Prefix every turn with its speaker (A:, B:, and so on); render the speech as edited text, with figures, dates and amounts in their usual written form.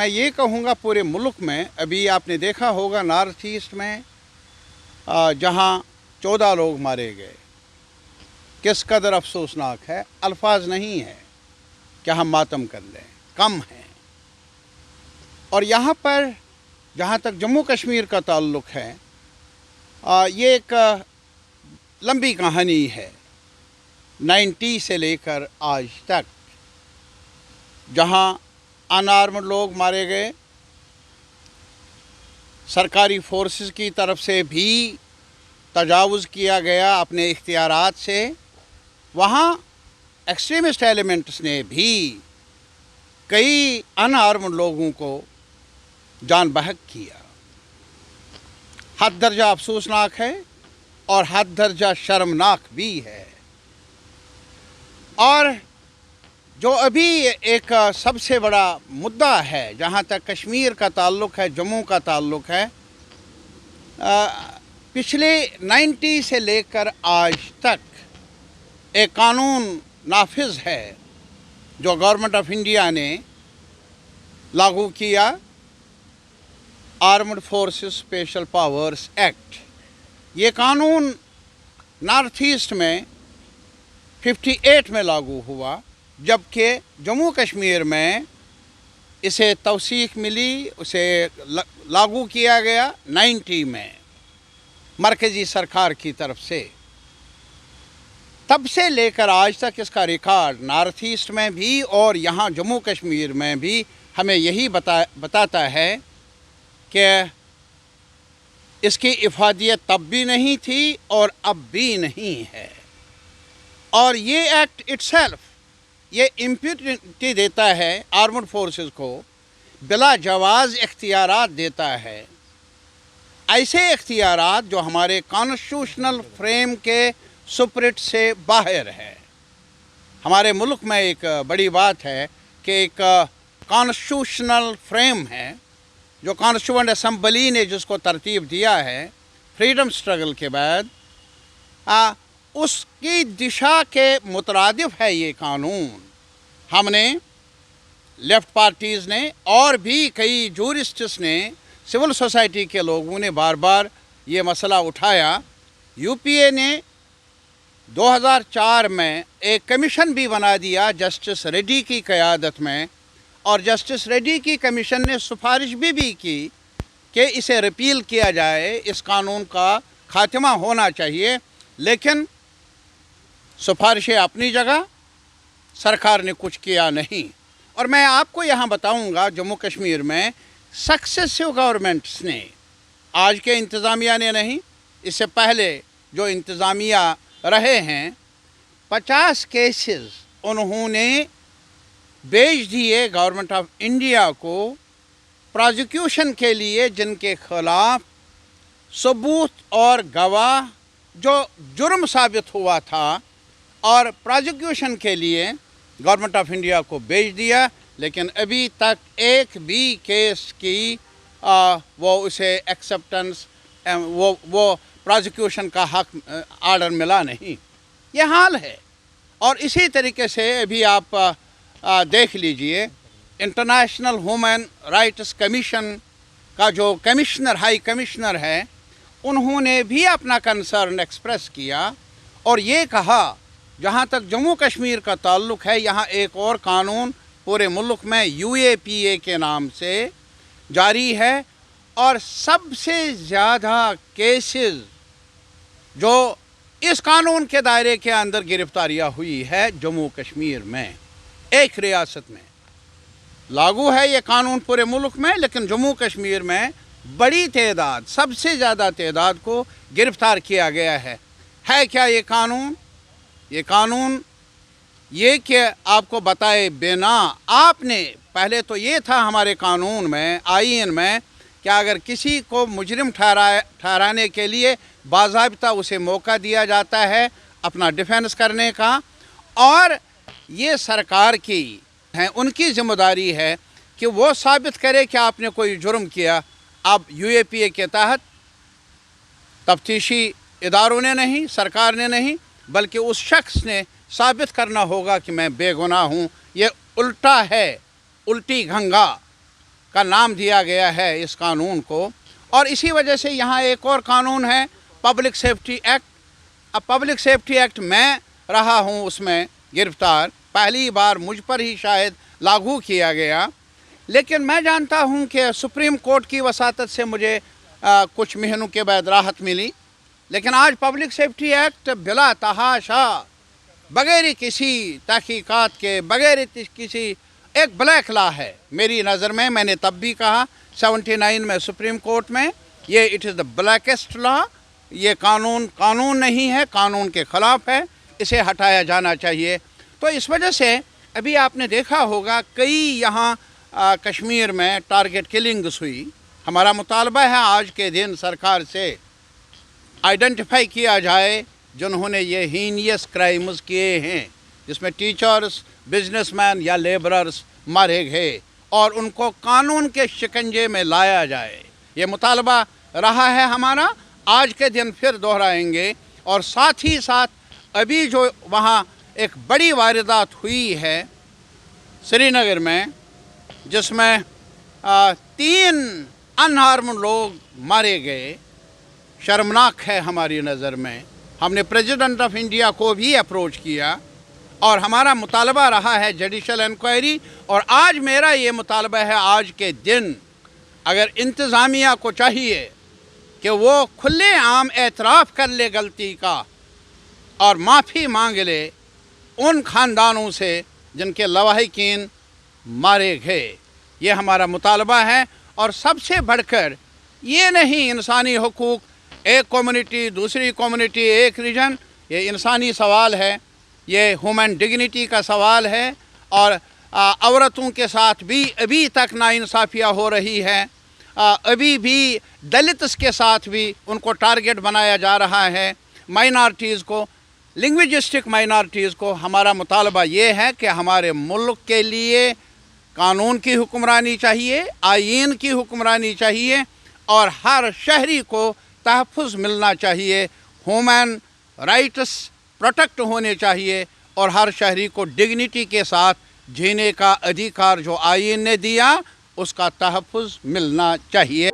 A: मैं ये कहूँगा पूरे मुल्क में अभी आपने देखा होगा नॉर्थ ईस्ट में जहाँ 14 लोग मारे गए, किस कदर अफसोसनाक है। अल्फाज नहीं है कि हम मातम कर लें, कम हैं। और यहाँ पर जहाँ तक जम्मू कश्मीर का ताल्लुक़ है, ये एक लंबी कहानी है 90 से लेकर आज तक, जहाँ अनआर्म्ड लोग मारे गए, सरकारी फोर्सेस की तरफ से भी तजावुज़ किया गया अपने इख्तियारात से। वहाँ एक्सट्रीमिस्ट एलिमेंट्स ने भी कई अनआर्म्ड लोगों को जान बहक किया। हद दर्जा अफसोसनाक है और हद दर्जा शर्मनाक भी है। और जो अभी एक सबसे बड़ा मुद्दा है जहाँ तक कश्मीर का ताल्लुक़ है, जम्मू का ताल्लुक़ है, पिछले 90 से लेकर आज तक एक कानून नाफिज है जो गवर्नमेंट ऑफ इंडिया ने लागू किया, armed forces special powers act. ये कानून नॉर्थ ईस्ट में 58 में लागू हुआ, जबकि जम्मू कश्मीर में इसे तौसीक मिली, उसे लागू किया गया 90 में मरकज़ी सरकार की तरफ से। तब से लेकर आज तक इसका रिकॉर्ड नॉर्थ ईस्ट में भी और यहाँ जम्मू कश्मीर में भी हमें यही बताता है कि इसकी इफादियत तब भी नहीं थी और अब भी नहीं है। और ये एक्ट इट्सेल्फ ये इम्यूनिटी देता है आर्म्ड फोर्सेस को, बिला जवाज़ इख्तियारात देता है, ऐसे इख्तियारात जो हमारे कॉन्स्टिट्यूशनल फ्रेम के सुपरिट से बाहर है। हमारे मुल्क में एक बड़ी बात है कि एक कॉन्स्टिट्यूशनल फ्रेम है जो कॉन्स्टिट्यूएंट असम्बली ने जिसको तरतीब दिया है फ्रीडम स्ट्रगल के बाद, उसकी दिशा के मुतरादिफ है ये कानून। हमने लेफ़्ट पार्टीज़ ने और भी कई जूरिस्ट्स ने, सिविल सोसाइटी के लोगों ने बार बार ये मसला उठाया। यूपीए ने 2004 में एक कमीशन भी बना दिया जस्टिस रेड्डी की क़यादत में, और जस्टिस रेड्डी की कमीशन ने सिफारिश भी की कि इसे रिपील किया जाए, इस कानून का खात्मा होना चाहिए। लेकिन सिफारिशें अपनी जगह, सरकार ने कुछ किया नहीं। और मैं आपको यहाँ बताऊँगा जम्मू कश्मीर में सक्सेसिव गवर्नमेंट्स ने, आज के इंतज़ामिया ने नहीं, इससे पहले जो इंतज़ामिया रहे हैं, 50 केसेस उन्होंने भेज दिए गवर्नमेंट ऑफ इंडिया को प्रोसिक्यूशन के लिए, जिनके खिलाफ सबूत और गवाह जो जुर्म साबित हुआ था, और प्रोसिक्यूशन के लिए गवर्नमेंट ऑफ इंडिया को भेज दिया। लेकिन अभी तक एक भी केस की वो उसे एक्सेप्टेंस, वो प्रोसिक्यूशन का हक आर्डर मिला नहीं। ये हाल है। और इसी तरीके से अभी आप देख लीजिए, इंटरनेशनल ह्यूमन राइट्स कमीशन का जो कमिश्नर, हाई कमिश्नर है, उन्होंने भी अपना कंसर्न एक्सप्रेस किया और ये कहा जहाँ तक जम्मू कश्मीर का ताल्लुक़ है, यहाँ एक और कानून पूरे मुल्क में UAPA के नाम से जारी है, और सबसे ज़्यादा केसेस जो इस कानून के दायरे के अंदर गिरफ्तारियाँ हुई है जम्मू कश्मीर में। एक रियासत में लागू है ये कानून पूरे मुल्क में, लेकिन जम्मू कश्मीर में बड़ी तादाद, सबसे ज़्यादा तादाद को गिरफ़्तार किया गया है। क्या ये कानून? ये कानून ये कि आपको बताए बिना आपने, पहले तो ये था हमारे कानून में, आईन में, कि अगर किसी को मुजरिम ठहराने के लिए बाज़ाब्ता उसे मौका दिया जाता है अपना डिफेंस करने का, और ये सरकार की है, उनकी ज़िम्मेदारी है कि वो साबित करे कि आपने कोई जुर्म किया। अब UAPA के तहत तफ्तीशी इदारों ने नहीं, सरकार ने नहीं, बल्कि उस शख्स ने साबित करना होगा कि मैं बेगुनाह हूँ। ये उल्टा है, उल्टी गंगा। का नाम दिया गया है इस कानून को। और इसी वजह से यहाँ एक और कानून है पब्लिक सेफ्टी एक्ट। अब पब्लिक सेफ्टी एक्ट मैं रहा हूँ उसमें गिरफ्तार, पहली बार मुझ पर ही शायद लागू किया गया, लेकिन मैं जानता हूँ कि सुप्रीम कोर्ट की वसातत से मुझे कुछ महीनों के बाद राहत मिली। लेकिन आज पब्लिक सेफ्टी एक्ट बिला तहाशा, बगैर किसी तहकीकात के, बगैर किसी, एक ब्लैक लॉ है मेरी नज़र में। मैंने तब भी कहा 79 में सुप्रीम कोर्ट में, ये it is the blackest law. ये कानून नहीं है, कानून के ख़िलाफ़ है, इसे हटाया जाना चाहिए। तो इस वजह से अभी आपने देखा होगा कई यहाँ कश्मीर में टारगेट किलिंग्स हुई। हमारा मुतालबा है आज के दिन सरकार से आइडेंटिफाई किया जाए जिन्होंने ये हीनियस क्राइम्स किए हैं, जिसमें टीचर्स, बिजनेसमैन या लेबरर्स मारे गए, और उनको कानून के शिकंजे में लाया जाए। ये मुतालबा रहा है हमारा, आज के दिन फिर दोहराएंगे। और साथ ही साथ अभी जो वहाँ एक बड़ी वारदात हुई है श्रीनगर में, जिसमें 3 अनआर्म्ड लोग मारे गए, शर्मनाक है हमारी नज़र में। हमने प्रेसिडेंट ऑफ इंडिया को भी अप्रोच किया और हमारा मुतालबा रहा है जुडिशल इंक्वायरी। और आज मेरा ये मुतालबा है, आज के दिन अगर इंतज़ामिया को चाहिए कि वो खुले आम एतराफ़ कर ले गलती का और माफ़ी मांग ले उन ख़ानदानों से जिनके लवाहिकीन मारे गए, ये हमारा मुतालबा है। और सबसे बढ़कर ये नहीं इंसानी हुकूक, एक कम्युनिटी दूसरी कम्युनिटी, एक रीजन, ये इंसानी सवाल है, ये ह्यूमन डिग्निटी का सवाल है। और औरतों के साथ भी अभी तक नाइंसाफ़ियाँ हो रही है, अभी भी दलित्स के साथ भी उनको टारगेट बनाया जा रहा है, माइनॉरिटीज़ को, लिंग्विस्टिक माइनॉरिटीज़ को। हमारा मुतालबा ये है कि हमारे मुल्क के लिए कानून की हुक्मरानी चाहिए, आईन की हुक्मरानी चाहिए, और हर शहरी को तहफ़्फ़ुज़ मिलना चाहिए, ह्यूमन राइट्स प्रोटेक्ट होने चाहिए, और हर शहरी को डिग्निटी के साथ जीने का अधिकार जो आईन ने दिया उसका तहफ़्फ़ुज़ मिलना चाहिए।